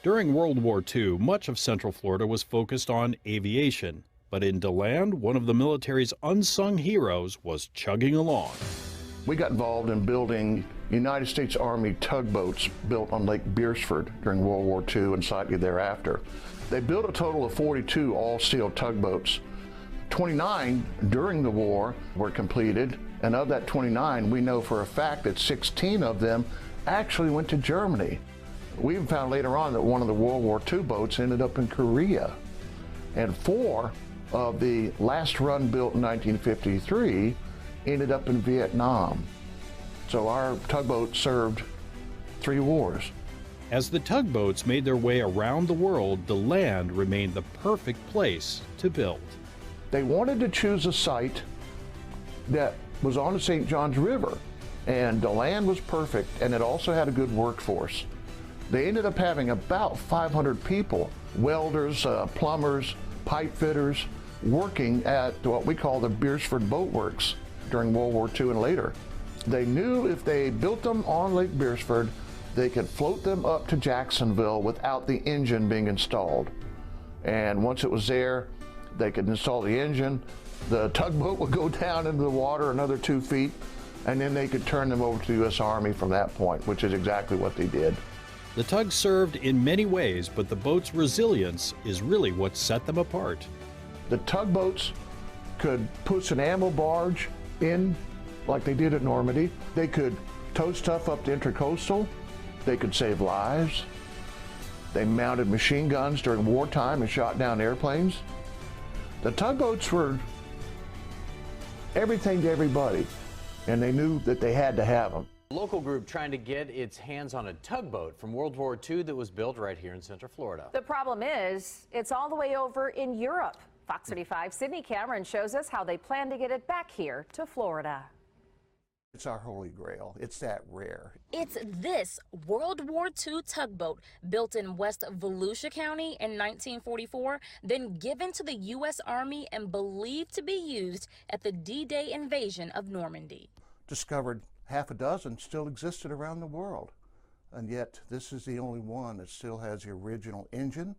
During World War II, much of Central Florida was focused on aviation. But in DeLand, one of the military's unsung heroes was chugging along. We got involved in building United States Army tugboats built on Lake Beresford during World War II and slightly thereafter. They built a total of 42 all-steel tugboats. 29 during the war were completed, and of that 29, we know for a fact that 16 of them actually went to Germany. We even found later on that one of the World War II boats ended up in Korea. And 4 of the last run built in 1953 ended up in Vietnam. So our tugboat served 3 wars. As the tugboats made their way around the world, DeLand remained the perfect place to build. They wanted to choose a site that was on the St. Johns River, and DeLand was perfect, and it also had a good workforce. They ended up having about 500 people, welders, plumbers, pipe fitters, working at what we call the Beresford Boat Works during World War II and later. They knew if they built them on Lake Beresford, they could float them up to Jacksonville without the engine being installed. And once it was there, they could install the engine, the tugboat would go down into the water another 2 feet, and then they could turn them over to the U.S. Army from that point, which is exactly what they did. The tug served in many ways, but the boat's resilience is really what set them apart. The tugboats could push an ammo barge in like they did at Normandy. They could tow stuff up to Intercoastal. They could save lives. They mounted machine guns during wartime and shot down airplanes. The tugboats were everything to everybody, and they knew that they had to have them. A local group trying to get its hands on a tugboat from World War II that was built right here in Central Florida. The problem is, it's all the way over in Europe. Fox 35 Sydney Cameron shows us how they plan to get it back here to Florida. It's our holy grail. It's that rare. It's this World War II tugboat built in West Volusia County in 1944, then given to the U.S. Army and believed to be used at the D-Day invasion of Normandy. Discovered half a dozen still existed around the world, and yet this is the only one that still has the original engine,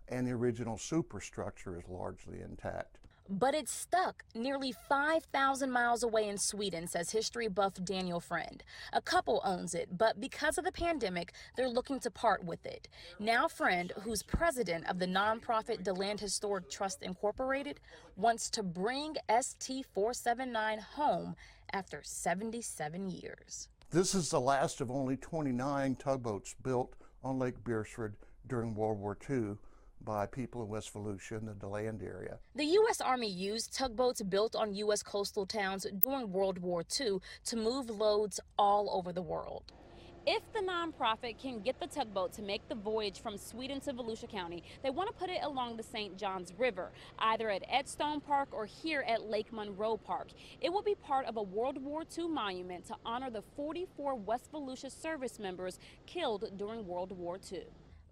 and the original superstructure is largely intact. But it's stuck nearly 5,000 miles away in Sweden, says history buff Daniel Friend. A couple owns it, but because of the pandemic, they're looking to part with it. Now Friend, who's president of the nonprofit DeLand Historic Trust Incorporated, wants to bring ST479 home after 77 years. This is the last of only 29 tugboats built on Lake Beresford during World War II by people in West Volusia and the DeLand area. The U.S. Army used tugboats built on U.S. coastal towns during World War II to move loads all over the world. If the nonprofit can get the tugboat to make the voyage from Sweden to Volusia County, they want to put it along the St. Johns River, either at Edstone Park or here at Lake Monroe Park. It will be part of a World War II monument to honor the 44 West Volusia service members killed during World War II.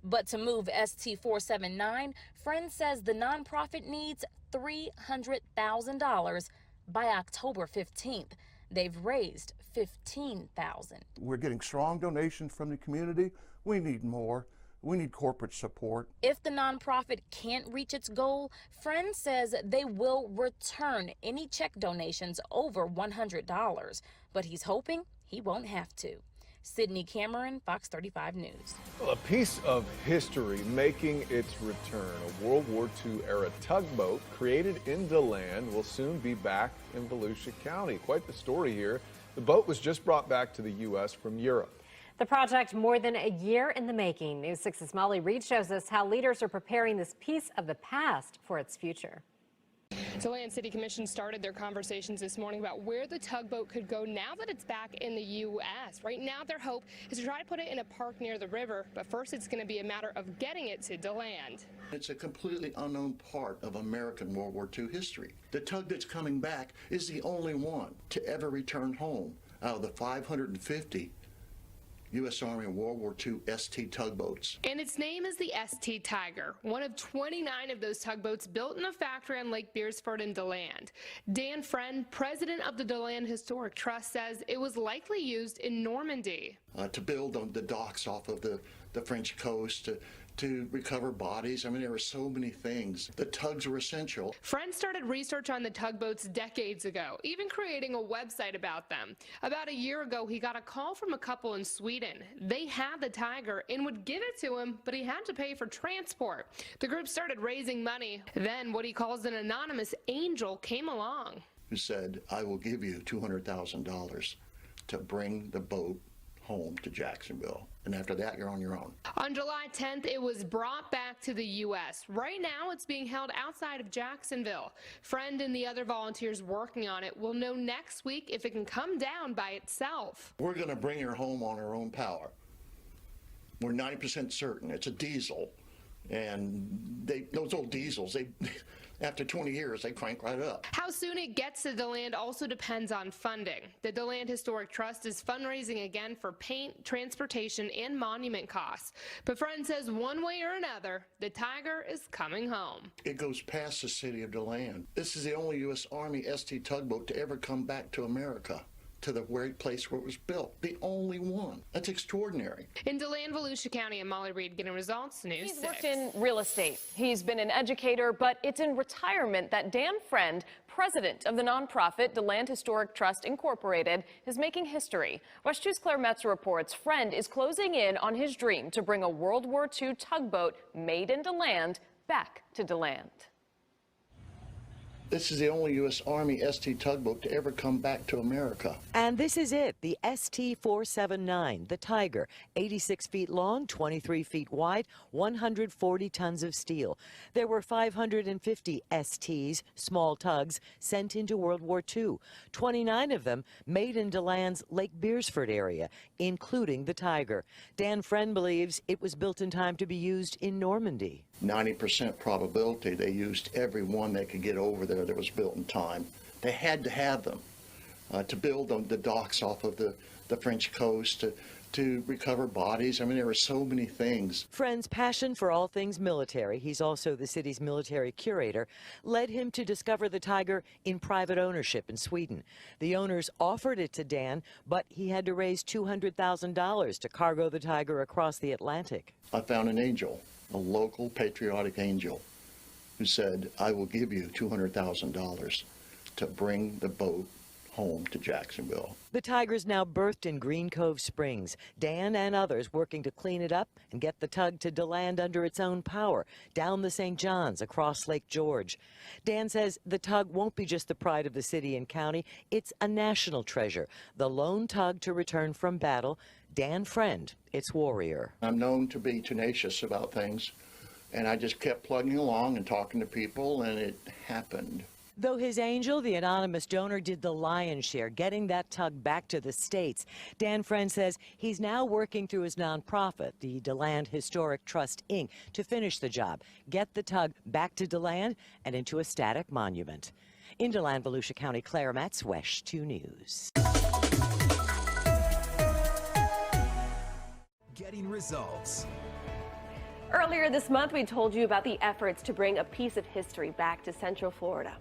But to move ST479, Friend says the nonprofit needs $300,000 by October 15th. They've raised $15,000. We're getting strong donations from the community. We need more. We need corporate support. If the nonprofit can't reach its goal, Friend says they will return any check donations over $100, but he's hoping he won't have to. Sydney Cameron, Fox 35 News. Well, a piece of history making its return. A World War II era tugboat created in DeLand will soon be back in Volusia County. Quite the story here. The boat was just brought back to the U.S. from Europe. The project more than a year in the making. News 6's Molly Reed shows us how leaders are preparing this piece of the past for its future. DeLand City Commission started their conversations this morning about where the tugboat could go now that it's back in the U.S. Right now, their hope is to try to put it in a park near the river, but first it's going to be a matter of getting it to DeLand. It's a completely unknown part of American World War II history. The tug that's coming back is the only one to ever return home out of the 550 U.S. Army World War II ST tugboats. And its name is the ST Tiger, one of 29 of those tugboats built in a factory on Lake Beresford in DeLand. Dan Friend, president of the DeLand Historic Trust, says it was likely used in Normandy. To build on the docks off of the French coast, to recover bodies. I mean, there were so many things. The tugs were essential. Friend started research on the tugboats decades ago, even creating a website about them. About a year ago, he got a call from a couple in Sweden. They had the Tiger and would give it to him, but he had to pay for transport. The group started raising money. Then what he calls an anonymous angel came along. Who said, I will give you $200,000 to bring the boat home to Jacksonville. And after that, you're on your own. On July 10th, it was brought back to the U.S. Right now, it's being held outside of Jacksonville. Friend and the other volunteers working on it will know next week if it can come down by itself. We're going to bring her home on our own power. We're 90% certain. It's a diesel. And those old diesels, after 20 years, they crank right up. How soon it gets to DeLand also depends on funding. The DeLand Historic Trust is fundraising again for paint, transportation, and monument costs. But Friend says one way or another, the Tiger is coming home. It goes past the city of DeLand. This is the only U.S. Army ST tugboat to ever come back to America, to the place where it was built. The only one. That's extraordinary. In DeLand, Volusia County, I'm Molly Reed getting results, News 6. He's worked in real estate. He's been an educator, but it's in retirement that Dan Friend, president of the nonprofit DeLand Historic Trust Incorporated, is making history. West 2's Claire Metzer reports Friend is closing in on his dream to bring a World War II tugboat made in DeLand back to DeLand. This is the only U.S. Army ST tugboat to ever come back to America. And this is it, the ST479, the Tiger, 86 feet long, 23 feet wide, 140 tons of steel. There were 550 STs, small tugs, sent into World War II, 29 of them made in DeLand's Lake Beresford area, including the Tiger. Dan Friend believes it was built in time to be used in Normandy. 90% probability they used every one they could get over there that was built in time. They had to have them to build on the docks off of the French coast, to recover bodies. I mean, there were so many things. Friend's passion for all things military, he's also the city's military curator, led him to discover the Tiger in private ownership in Sweden. The owners offered it to Dan, but he had to raise $200,000 to cargo the Tiger across the Atlantic. I found an angel, a local patriotic angel, who said, I will give you $200,000 to bring the boat home to Jacksonville. The Tiger's now berthed in Green Cove Springs. Dan and others working to clean it up and get the tug to DeLand under its own power, down the St. Johns, across Lake George. Dan says the tug won't be just the pride of the city and county, it's a national treasure, the lone tug to return from battle. Dan Friend, its warrior. I'm known to be tenacious about things, and I just kept plugging along and talking to people, and it happened. Though his angel, the anonymous donor, did the lion's share, getting that tug back to the States, Dan Friend says he's now working through his nonprofit, the DeLand Historic Trust, Inc., to finish the job, get the tug back to DeLand and into a static monument. In DeLand, Volusia County, Claire Metz, West 2 News. Getting results. Earlier this month, we told you about the efforts to bring a piece of history back to Central Florida.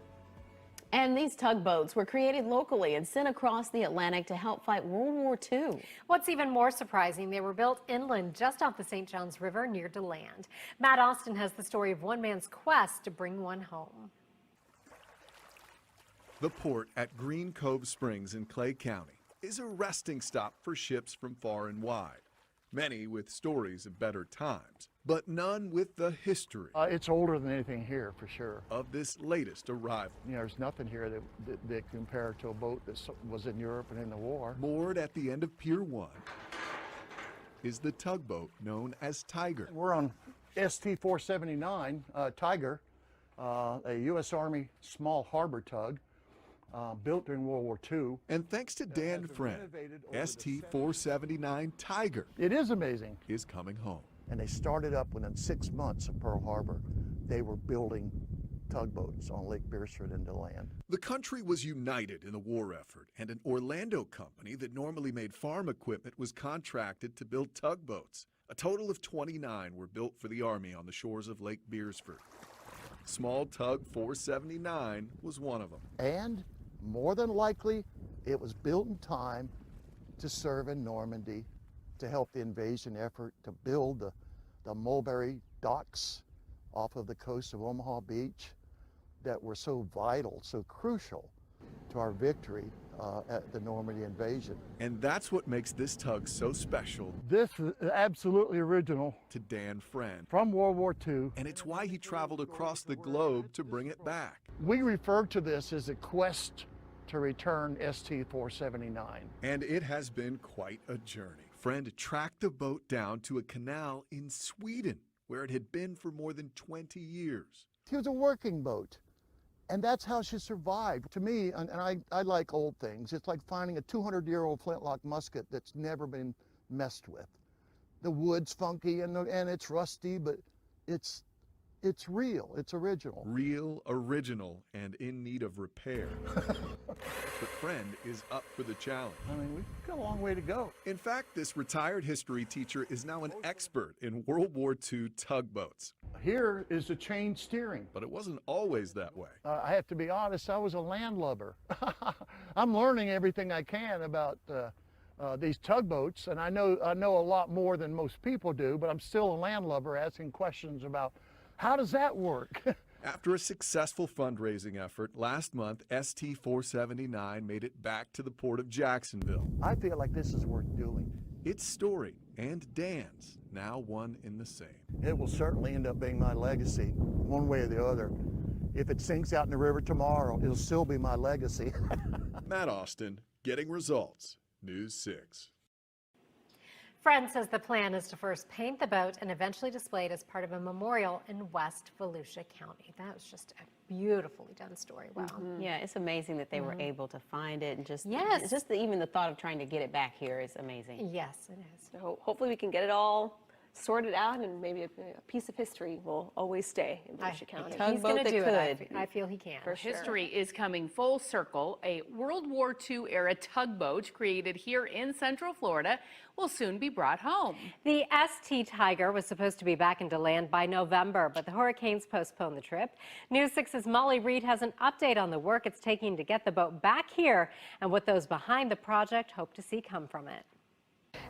And these tugboats were created locally and sent across the Atlantic to help fight World War II. What's even more surprising, they were built inland just off the St. Johns River near DeLand. Matt Austin has the story of one man's quest to bring one home. The port at Green Cove Springs in Clay County is a resting stop for ships from far and wide. Many with stories of better times, but none with the history. It's older than anything here, for sure. Of this latest arrival. You know, there's nothing here that compared to a boat that was in Europe and in the war. Moored at the end of Pier 1 is the tugboat known as Tiger. We're on ST479 Tiger, a U.S. Army small harbor tug. Built during World War II. And thanks to Dan Friend, ST479 Tiger, it is amazing, is coming home. And they started up within 6 months of Pearl Harbor. They were building tugboats on Lake Beersford and DeLand. The country was united in the war effort, and an Orlando company that normally made farm equipment was contracted to build tugboats. A total of 29 were built for the Army on the shores of Lake Beersford. Small Tug 479 was one of them. And more than likely, it was built in time to serve in Normandy to help the invasion effort to build the Mulberry docks off of the coast of Omaha Beach that were so vital, so crucial to our victory at the Normandy invasion. And that's what makes this tug so special. This is absolutely original. To Dan Friend. From World War II. And it's why he traveled across the globe to bring it back. We refer to this as a quest to return ST479. And it has been quite a journey. Friend tracked the boat down to a canal in Sweden, where it had been for more than 20 years. It was a working boat, and that's how she survived. To me, and I like old things, it's like finding a 200-year-old flintlock musket that's never been messed with. The wood's funky and it's rusty, but it's real, it's original. Real, original, and in need of repair. But Friend is up for the challenge. I mean, we've got a long way to go. In fact, this retired history teacher is now an expert in World War II tugboats. Here is the chain steering. But it wasn't always that way. I have to be honest, I was a landlubber. I'm learning everything I can about these tugboats, and I know a lot more than most people do, but I'm still a landlubber asking questions about how does that work? After a successful fundraising effort, last month, ST479 made it back to the port of Jacksonville. I feel like this is worth doing. Its story and Dan's now one in the same. It will certainly end up being my legacy, one way or the other. If it sinks out in the river tomorrow, it'll still be my legacy. Matt Austin, Getting Results, News 6. Friend says the plan is to first paint the boat and eventually display it as part of a memorial in West Volusia County. That was just a beautifully done story. Wow. Yeah, it's amazing that they were able to find it, and just Yes. even the thought of trying to get it back here is amazing. Yes, it is. So hopefully we can get it all sorted out, and maybe a piece of history will always stay in Volusia County. He's going to do it. I feel he can. For history is coming full circle. A World War II era tugboat created here in Central Florida will soon be brought home. The ST Tiger was supposed to be back in DeLand by November, but the hurricanes postponed the trip. News 6's Molly Reed has an update on the work it's taking to get the boat back here and what those behind the project hope to see come from it.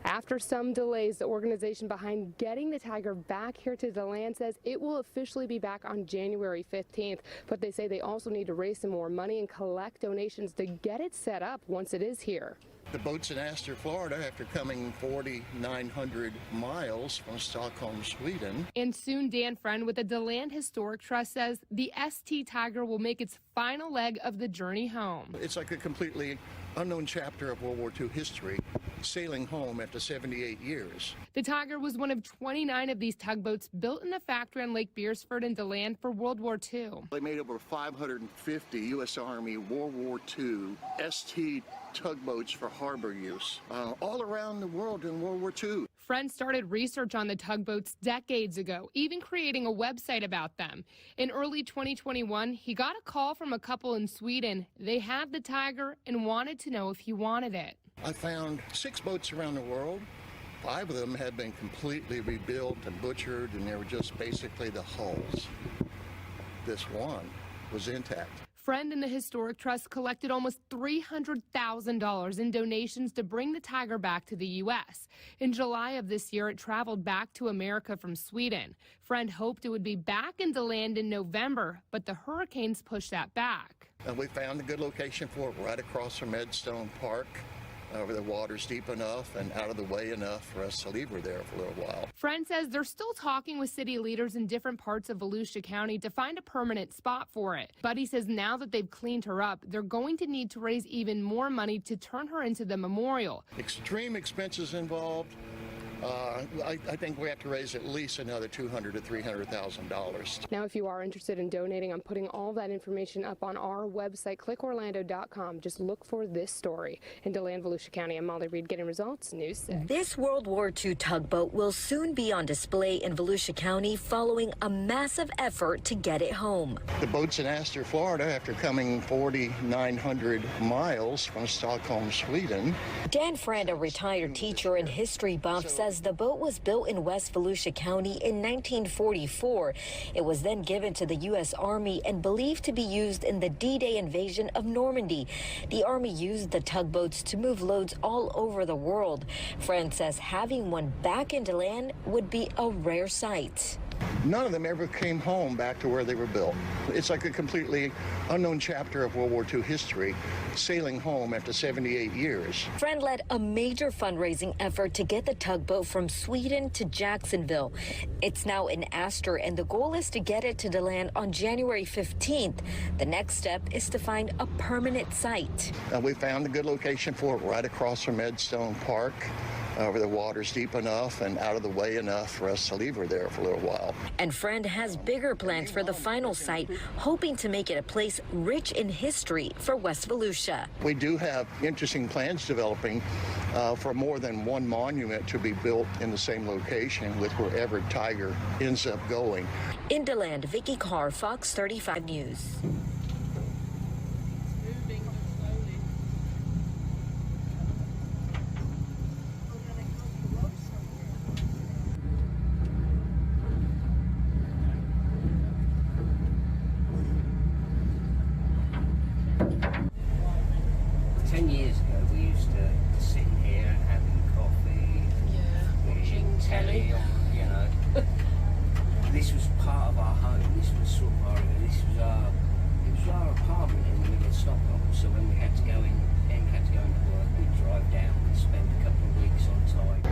After some delays, the organization behind getting the Tiger back here to DeLand says it will officially be back on January 15th. But they say they also need to raise some more money and collect donations to get it set up once it is here. The boat's in Astor, Florida, after coming 4,900 miles from Stockholm, Sweden. And soon, Dan Friend with the DeLand Historic Trust says the ST Tiger will make its final leg of the journey home. It's like a completely unknown chapter of World War II history, sailing home after 78 years. The Tiger was one of 29 of these tugboats built in the factory on Lake Beersford and DeLand for World War II. They made over 550 U.S. Army World War II ST tugboats for harbor use all around the world in World War II. Friend started research on the tugboats decades ago, even creating a website about them. In early 2021, he got a call from a couple in Sweden. They had the Tiger and wanted to know if he wanted it. I found 6 boats around the world. 5 of them had been completely rebuilt and butchered, and they were just basically the hulls. This one was intact. Friend and the Historic Trust collected almost $300,000 in donations to bring the Tiger back to the U.S. In July of this year, it traveled back to America from Sweden. Friend hoped it would be back in DeLand in November, but the hurricanes pushed that back. And we found a good location for it right across from Edstone Park, where the water's deep enough and out of the way enough for us to leave her there for a little while. Friend says they're still talking with city leaders in different parts of Volusia County to find a permanent spot for it. But he says now that they've cleaned her up, they're going to need to raise even more money to turn her into the memorial. Extreme expenses involved, I think we have to raise at least another $200,000 to $300,000. Now, if you are interested in donating, I'm putting all that information up on our website, clickorlando.com. Just look for this story. In DeLand, Volusia County, I'm Molly Reed getting results, News 6. This World War II tugboat will soon be on display in Volusia County following a massive effort to get it home. The boat's in Astor, Florida, after coming 4,900 miles from Stockholm, Sweden. Dan Friend, a retired teacher and history buff, says the boat was built in West Volusia County in 1944. It was then given to the U.S. Army and believed to be used in the D-Day invasion of Normandy. The Army used the tugboats to move loads all over the world. Friend says having one back in DeLand would be a rare sight. None of them ever came home back to where they were built. It's like a completely unknown chapter of World War II history, sailing home after 78 years. Friend led a major fundraising effort to get the tugboat from Sweden to Jacksonville. It's now in Astor, and the goal is to get it to DeLand on January 15th. The next step is to find a permanent site. We found a good location for it right across from Edstone Park, where the water's deep enough and out of the way enough for us to leave her there for a little while. And Friend has bigger plans for the final site, hoping to make it a place rich in history for West Volusia. We do have interesting plans developing for more than one monument to be built in the same location with wherever Tiger ends up going. In DeLand, Vicki Carr, Fox 35 News. 10 years ago, we used to sit here having coffee, watching telly, you know. This was part of our home. This was sort of it was our apartment in the middle of Stockholm. So when we had to go in, and had to go into work, we'd drive down and spend a couple of weeks on site.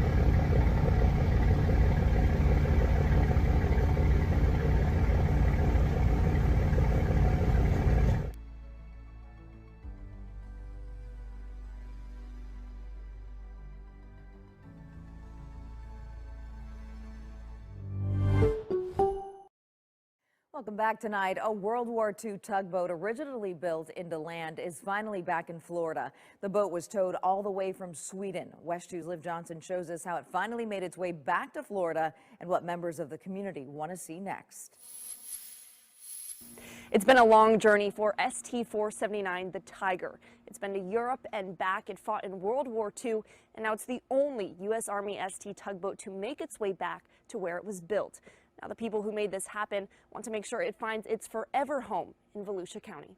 Welcome back tonight. A World War II tugboat originally built in DeLand is finally back in Florida. The boat was towed all the way from Sweden. West 2's Liv Johnson shows us how it finally made its way back to Florida and what members of the community want to see next. It's been a long journey for ST479 the Tiger. It's been to Europe and back. It fought in World War II, and now it's the only U.S. Army ST tugboat to make its way back to where it was built. Now, the people who made this happen want to make sure it finds its forever home in Volusia County.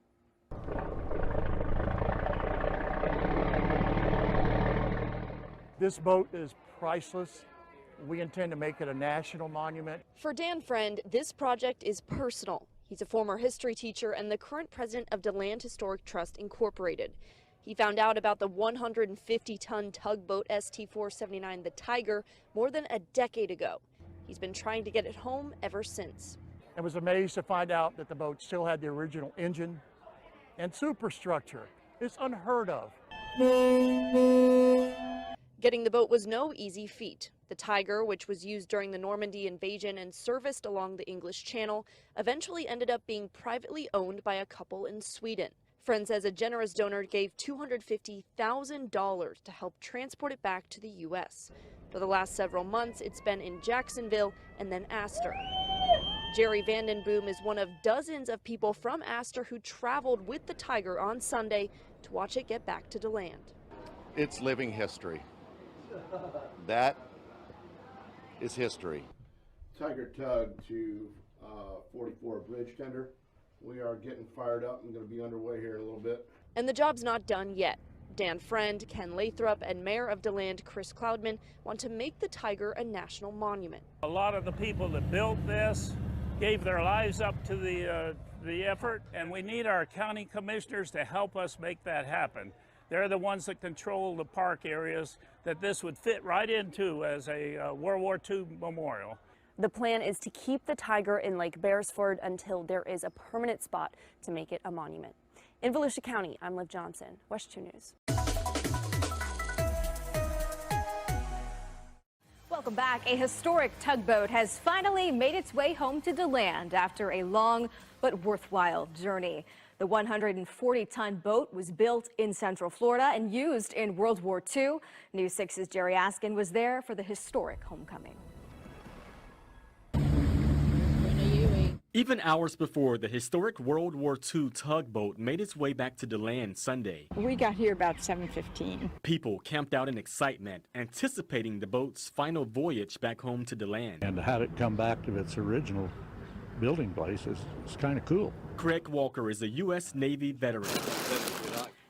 This boat is priceless. We intend to make it a national monument. For Dan Friend, this project is personal. He's a former history teacher and the current president of DeLand Historic Trust Incorporated. He found out about the 150-ton tugboat ST479 the Tiger more than a decade ago. He's been trying to get it home ever since. I was amazed to find out that the boat still had the original engine and superstructure. It's unheard of. Getting the boat was no easy feat. The Tiger, which was used during the Normandy invasion and serviced along the English Channel, eventually ended up being privately owned by a couple in Sweden. Friend says a generous donor gave $250,000 to help transport it back to the U.S. For the last several months, it's been in Jacksonville and then Astor. Jerry Vandenboom is one of dozens of people from Astor who traveled with the Tiger on Sunday to watch it get back to DeLand. It's living history. That is history. Tiger tug to 44 bridge tender. We are getting fired up and going to be underway here in a little bit. And the job's not done yet. Dan Friend, Ken Lathrop, and Mayor of DeLand, Chris Cloudman, want to make the Tiger a national monument. A lot of the people that built this gave their lives up to the effort, and we need our county commissioners to help us make that happen. They're the ones that control the park areas that this would fit right into as a World War II memorial. The plan is to keep the Tiger in Lake Beresford until there is a permanent spot to make it a monument. In Volusia County, I'm Liv Johnson, West 2 News. Welcome back. A historic tugboat has finally made its way home to DeLand after a long but worthwhile journey. The 140-ton boat was built in Central Florida and used in World War II. News 6's Jerry Askin was there for the historic homecoming. Even hours before, the historic World War II tugboat made its way back to DeLand Sunday. We got here about 7:15. People camped out in excitement, anticipating the boat's final voyage back home to DeLand. And to have it come back to its original building place is kind of cool. Craig Walker is a U.S. Navy veteran.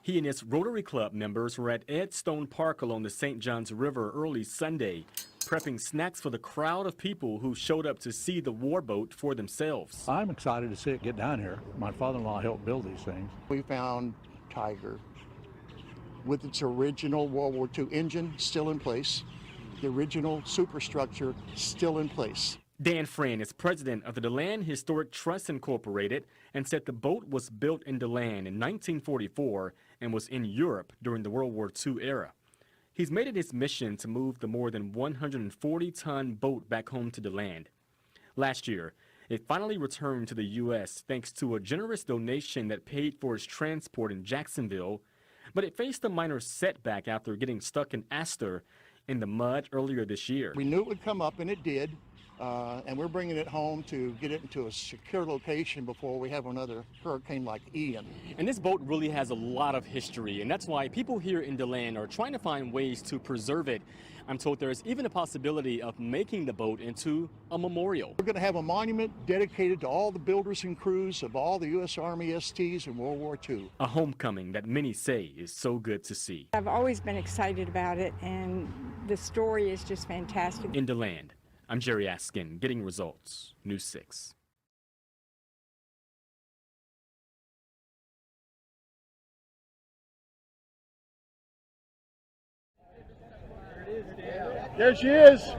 He and his Rotary Club members were at Edstone Park along the St. Johns River early Sunday, prepping snacks for the crowd of people who showed up to see the warboat for themselves. I'm excited to see it get down here. My father-in-law helped build these things. We found Tiger with its original World War II engine still in place, the original superstructure still in place. Dan Friend is president of the DeLand Historic Trust Incorporated and said the boat was built in DeLand in 1944 and was in Europe during the World War II era. He's made it his mission to move the more than 140-ton boat back home to DeLand. Last year, it finally returned to the U.S. thanks to a generous donation that paid for its transport in Jacksonville, but it faced a minor setback after getting stuck in Astor in the mud earlier this year. We knew it would come up, and it did. And we're bringing it home to get it into a secure location before we have another hurricane like Ian. And this boat really has a lot of history, and that's why people here in DeLand are trying to find ways to preserve it. I'm told there's even a possibility of making the boat into a memorial. We're going to have a monument dedicated to all the builders and crews of all the U.S. Army STs in World War II. A homecoming that many say is so good to see. I've always been excited about it, and the story is just fantastic. In DeLand, I'm Jerry Askin, getting results, News 6. There she is.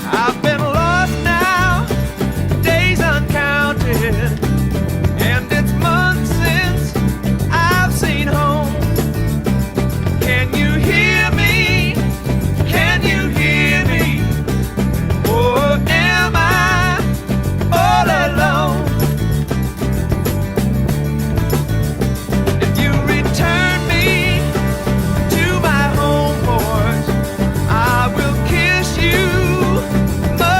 I've been lost now, days uncounted, and it's months since I've seen home. Can you hear me? Can you hear me? Or am I all alone? If you return me to my home porch, I will kiss you much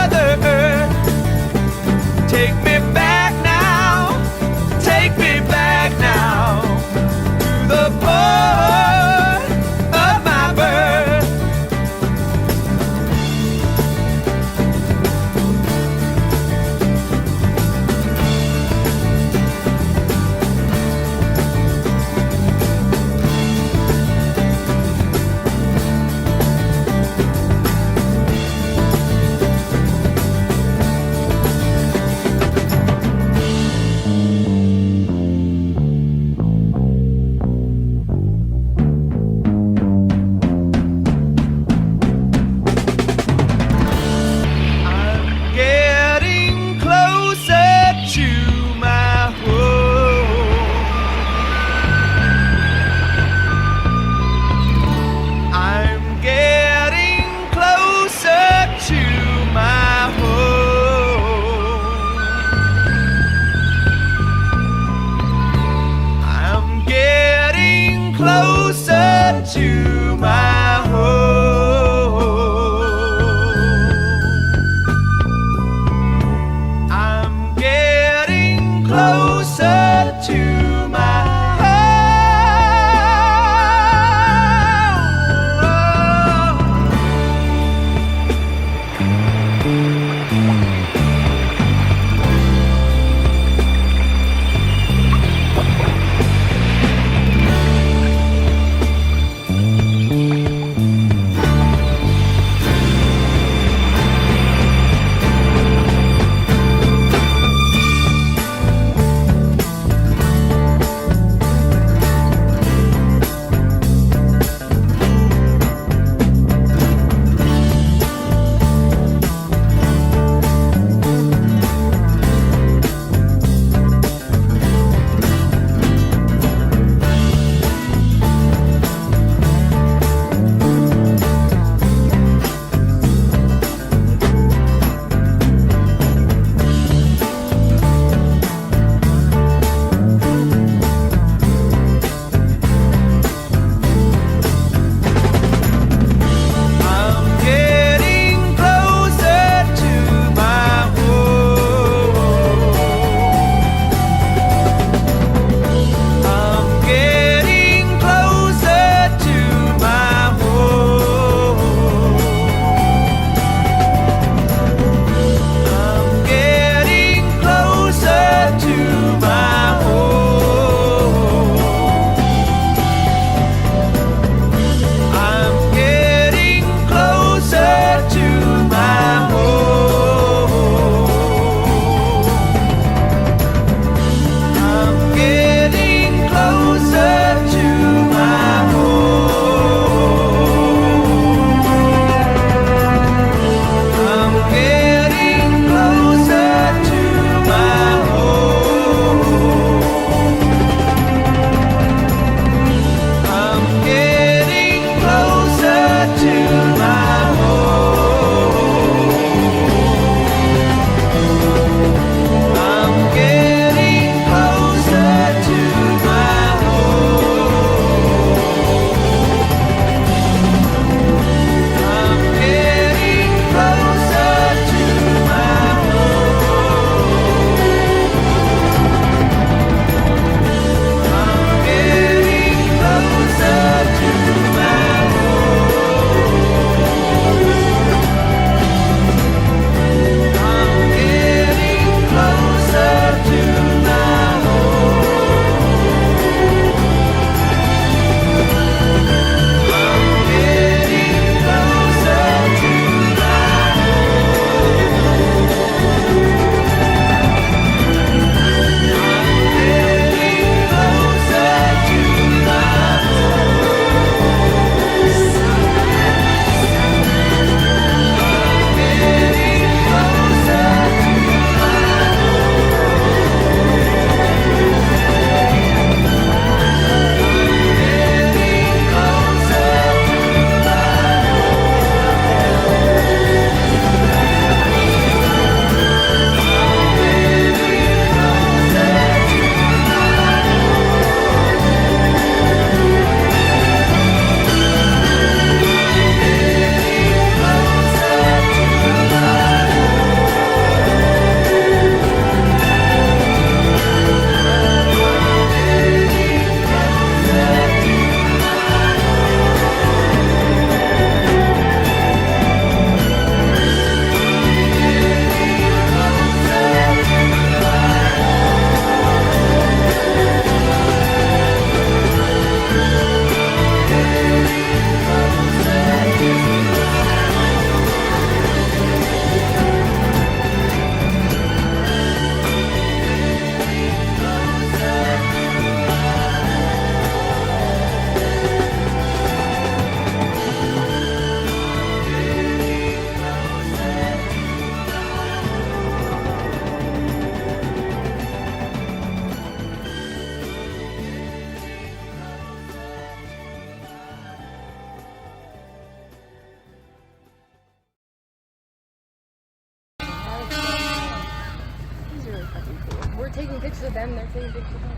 big to them, they're saying big to them.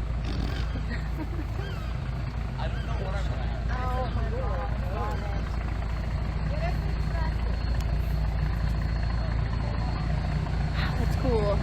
I don't know what I'm gonna have. Oh my God. That's cool.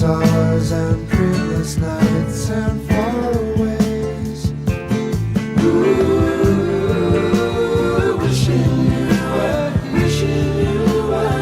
stars and dreamless nights and faraways. Ooh, wishing you were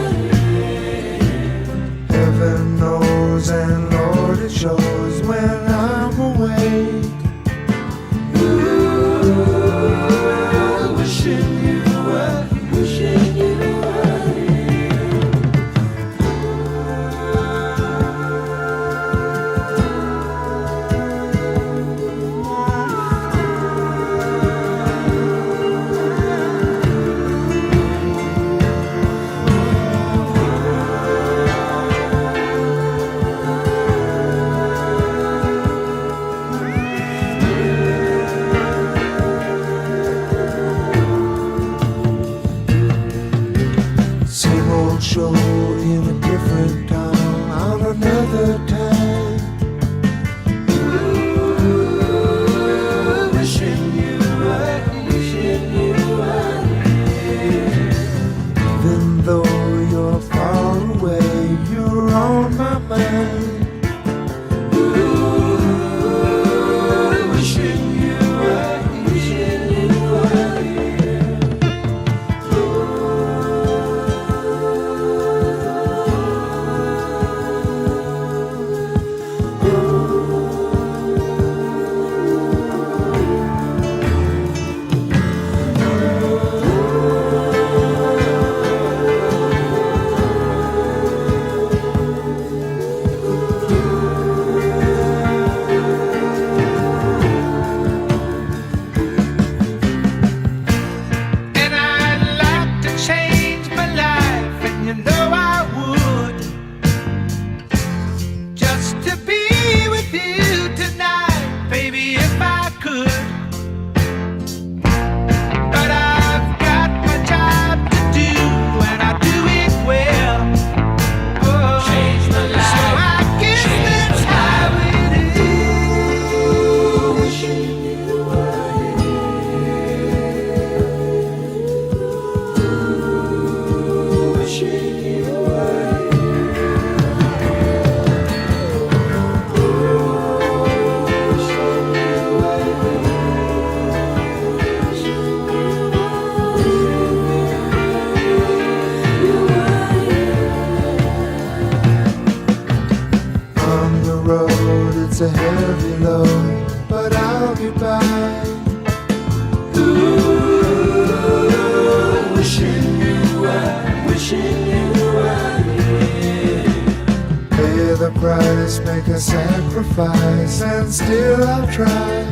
and still I'll try.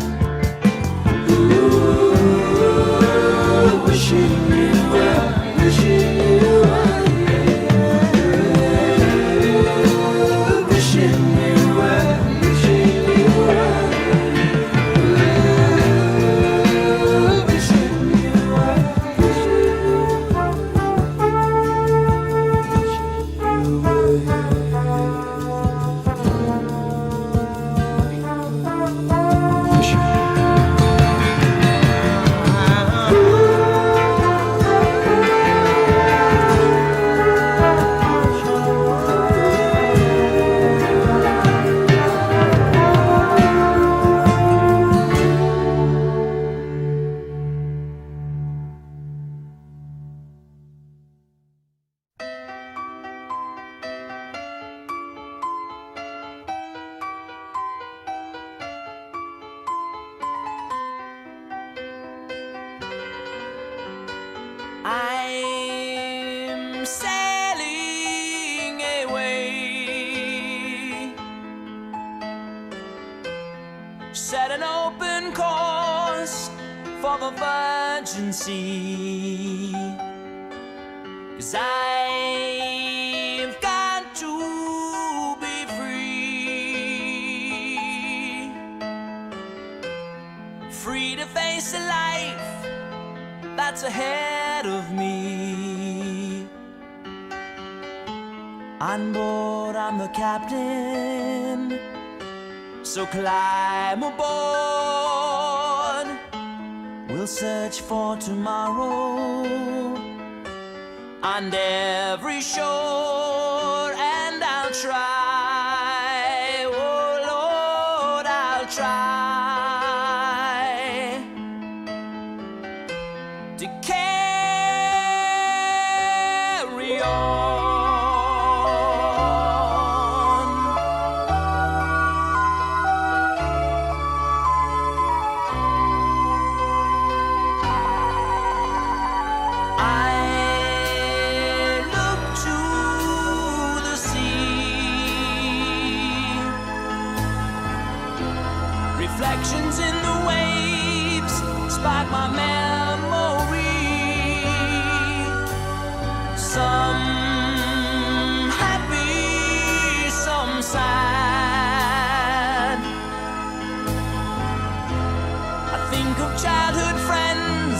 Wishing you well, wishing you well, wishing you well, wishing you well, wishing you well, I'm sailing away, set an open course for the virgin sea, 'cause I've got to be free, free to face a life that's ahead of me. On board, I'm the captain, so climb aboard. We'll search for tomorrow on every shore, and I'll try, oh Lord, I'll try to carry on. I look to the sea, reflections in the waves spark my memory. Some happy, some sad. I think of childhood friends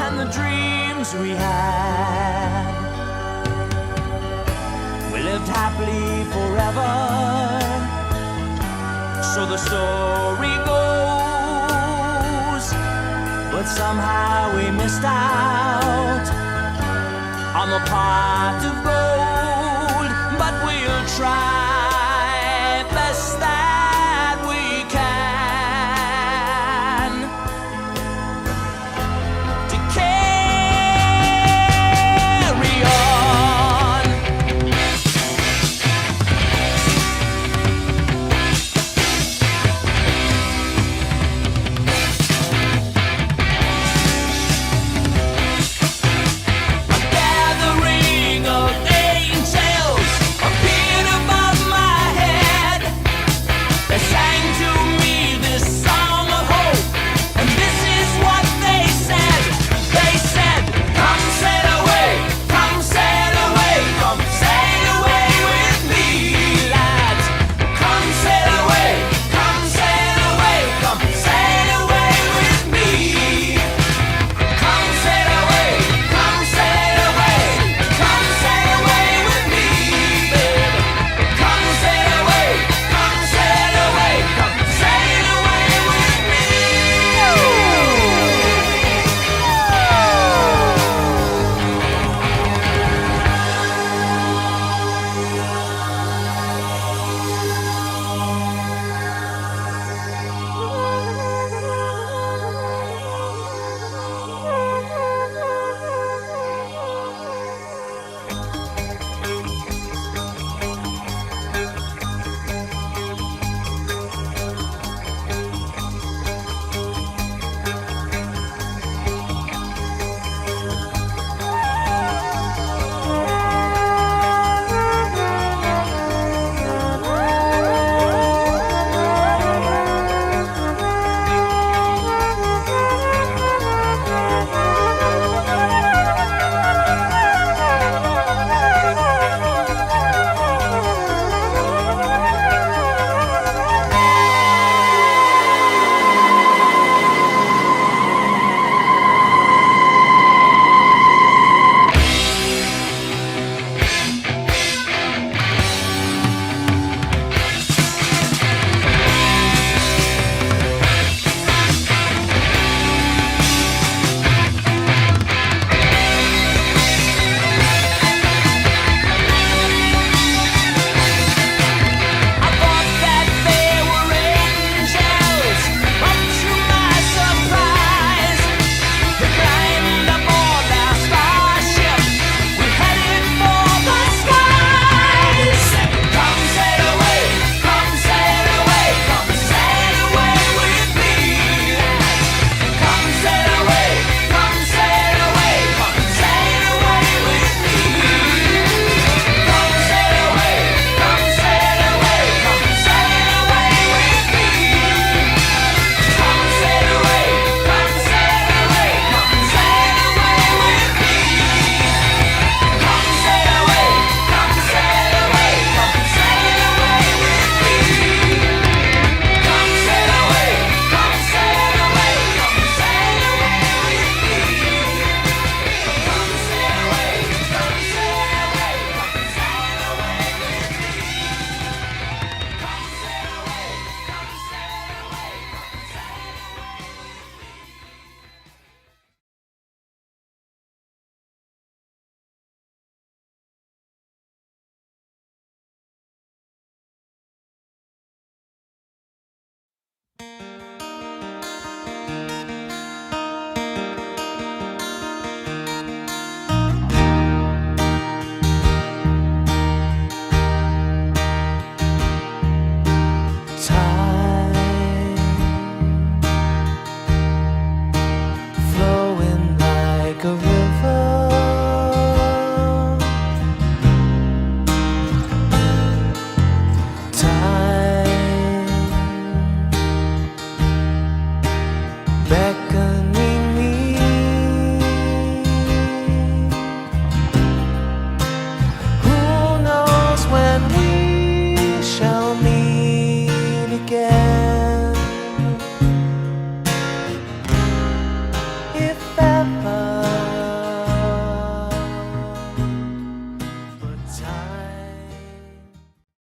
and the dreams we had. We lived happily forever, so the story goes. But somehow we missed out on the pot of gold. But we'll try.